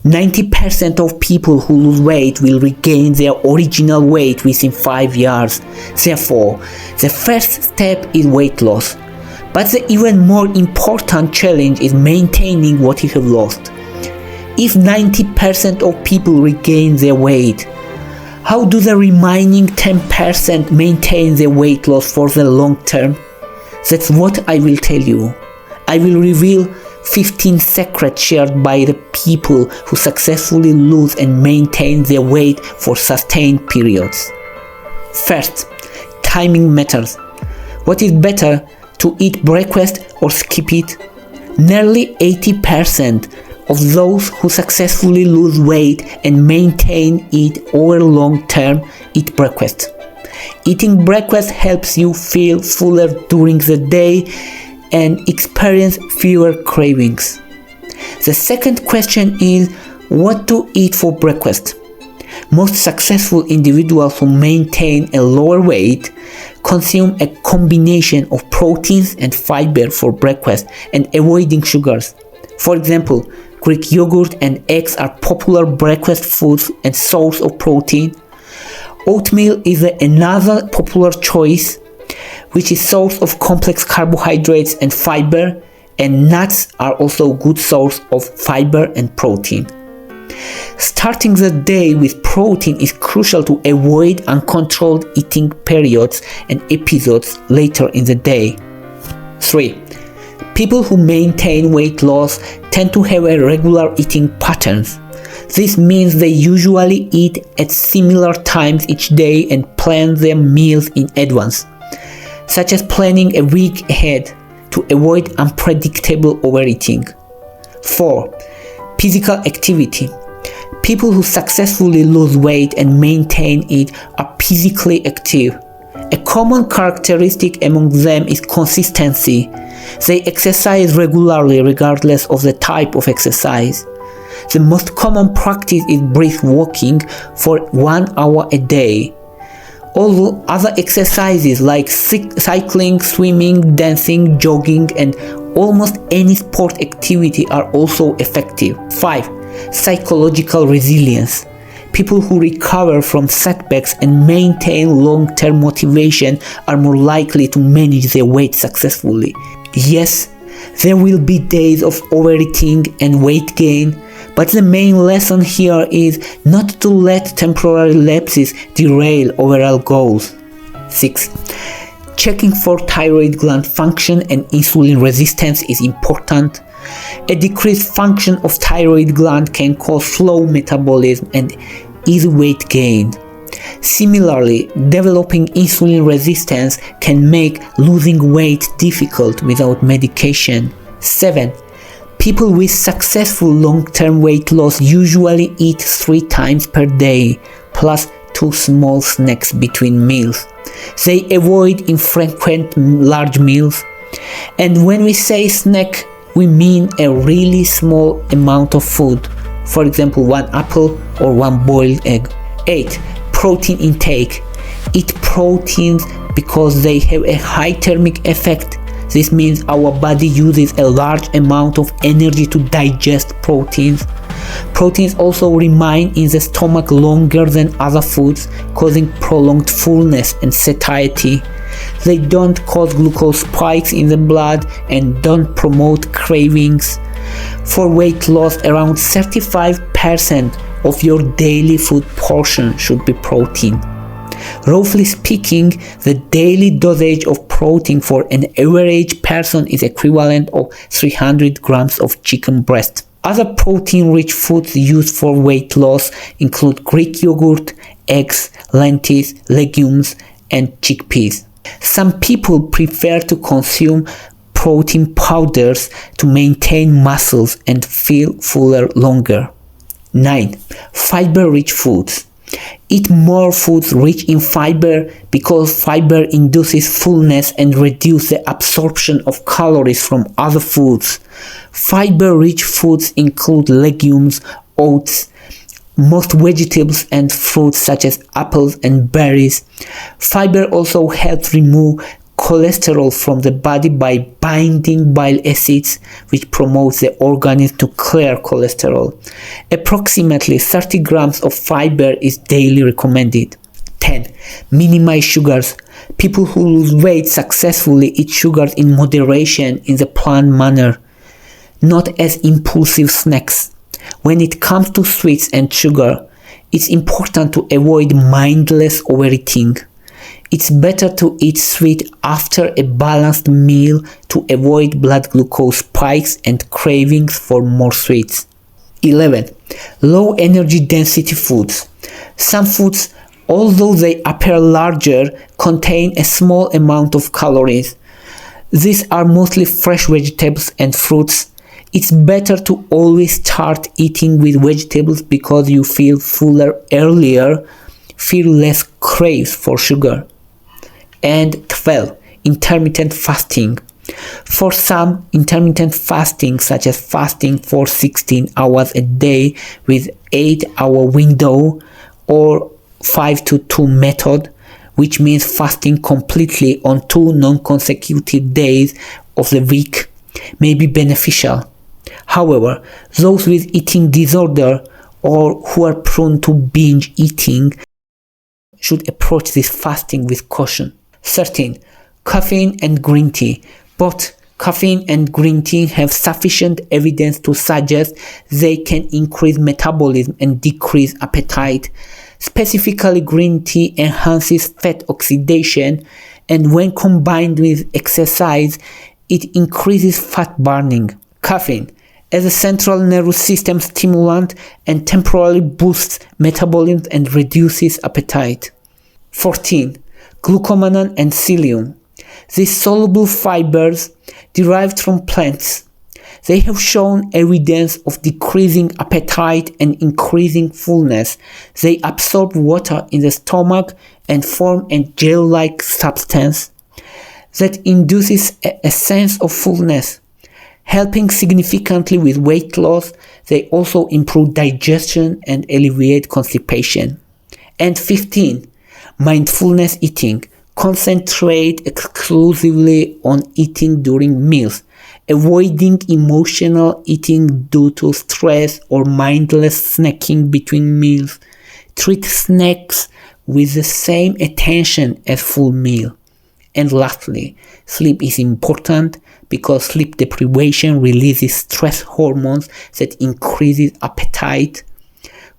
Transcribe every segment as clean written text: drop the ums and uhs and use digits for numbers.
90% of people who lose weight will regain their original weight within 5 years. Therefore, the first step is weight loss. But the even more important challenge is maintaining what you have lost. If 90% of people regain their weight, how do the remaining 10% maintain their weight loss for the long term? That's what I will tell you. I will reveal 15 secrets shared by the people who successfully lose and maintain their weight for sustained periods. First, timing matters. What is better, to eat breakfast or skip it? Nearly 80% of those who successfully lose weight and maintain it over long term eat breakfast. Eating breakfast helps you feel fuller during the day and experience fewer cravings. The second question is what to eat for breakfast. Most successful individuals who maintain a lower weight consume a combination of proteins and fiber for breakfast and avoiding sugars. For example, Greek yogurt and eggs are popular breakfast foods and source of protein. Oatmeal is another popular choice, which is source of complex carbohydrates and fiber, and nuts are also a good source of fiber and protein. Starting the day with protein is crucial to avoid uncontrolled eating periods and episodes later in the day. 3. People who maintain weight loss tend to have a regular eating patterns. This means they usually eat at similar times each day and plan their meals in advance, such as planning a week ahead to avoid unpredictable overeating. 4. Physical activity. People who successfully lose weight and maintain it are physically active. A common characteristic among them is consistency. They exercise regularly regardless of the type of exercise. The most common practice is brisk walking for 1 hour a day. Although other exercises like cycling, swimming, dancing, jogging, and almost any sport activity are also effective. 5. Psychological resilience. People who recover from setbacks and maintain long-term motivation are more likely to manage their weight successfully. Yes, there will be days of overeating and weight gain, but the main lesson here is not to let temporary lapses derail overall goals. 6. Checking for thyroid gland function and insulin resistance is important. A decreased function of thyroid gland can cause slow metabolism and easy weight gain. Similarly, developing insulin resistance can make losing weight difficult without medication. 7. People with successful long-term weight loss usually eat 3 times per day, plus 2 small snacks between meals. They avoid infrequent large meals. And when we say snack, we mean a really small amount of food. For example, 1 apple or 1 boiled egg. 8. Protein intake. Eat proteins because they have a high thermic effect. This means our body uses a large amount of energy to digest proteins. Proteins also remain in the stomach longer than other foods, causing prolonged fullness and satiety. They don't cause glucose spikes in the blood and don't promote cravings. For weight loss, around 35% of your daily food portion should be protein. Roughly speaking, the daily dosage of protein for an average person is equivalent of 300 grams of chicken breast. Other protein-rich foods used for weight loss include Greek yogurt, eggs, lentils, legumes, and chickpeas. Some people prefer to consume protein powders to maintain muscles and feel fuller longer. 9. Fiber-rich foods. Eat more foods rich in fiber because fiber induces fullness and reduces the absorption of calories from other foods. Fiber-rich foods include legumes, oats, most vegetables and fruits such as apples and berries. Fiber also helps remove cholesterol from the body by binding bile acids, which promotes the organism to clear cholesterol. Approximately 30 grams of fiber is daily recommended. 10. Minimize sugars. People who lose weight successfully eat sugars in moderation in the planned manner, not as impulsive snacks. When it comes to sweets and sugar, it's important to avoid mindless overeating. It's better to eat sweet after a balanced meal to avoid blood glucose spikes and cravings for more sweets. 11. Low energy density foods. Some foods, although they appear larger, contain a small amount of calories. These are mostly fresh vegetables and fruits. It's better to always start eating with vegetables because you feel fuller earlier, feel less craves for sugar. And 12. Intermittent fasting. For some, intermittent fasting, such as fasting for 16 hours a day with 8-hour window, or 5-2 method, which means fasting completely on 2 non-consecutive days of the week, may be beneficial. However, those with eating disorder or who are prone to binge eating should approach this fasting with caution. 13. Caffeine and green tea. Both caffeine and green tea have sufficient evidence to suggest they can increase metabolism and decrease appetite. Specifically, green tea enhances fat oxidation, and when combined with exercise, it increases fat burning. Caffeine, as a central nervous system stimulant, and temporarily boosts metabolism and reduces appetite. 14. Glucomannan and psyllium. These soluble fibers derived from plants. They have shown evidence of decreasing appetite and increasing fullness. They absorb water in the stomach and form a gel-like substance that induces a sense of fullness. Helping significantly with weight loss, they also improve digestion and alleviate constipation. And 15. Mindfulness eating. Concentrate exclusively on eating during meals, avoiding emotional eating due to stress or mindless snacking between meals. Treat snacks with the same attention as full meal. And lastly, sleep is important because sleep deprivation releases stress hormones that increases appetite.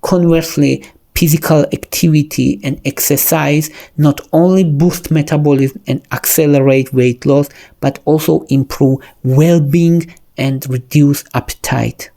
Conversely, physical activity and exercise not only boost metabolism and accelerate weight loss, but also improve well-being and reduce appetite.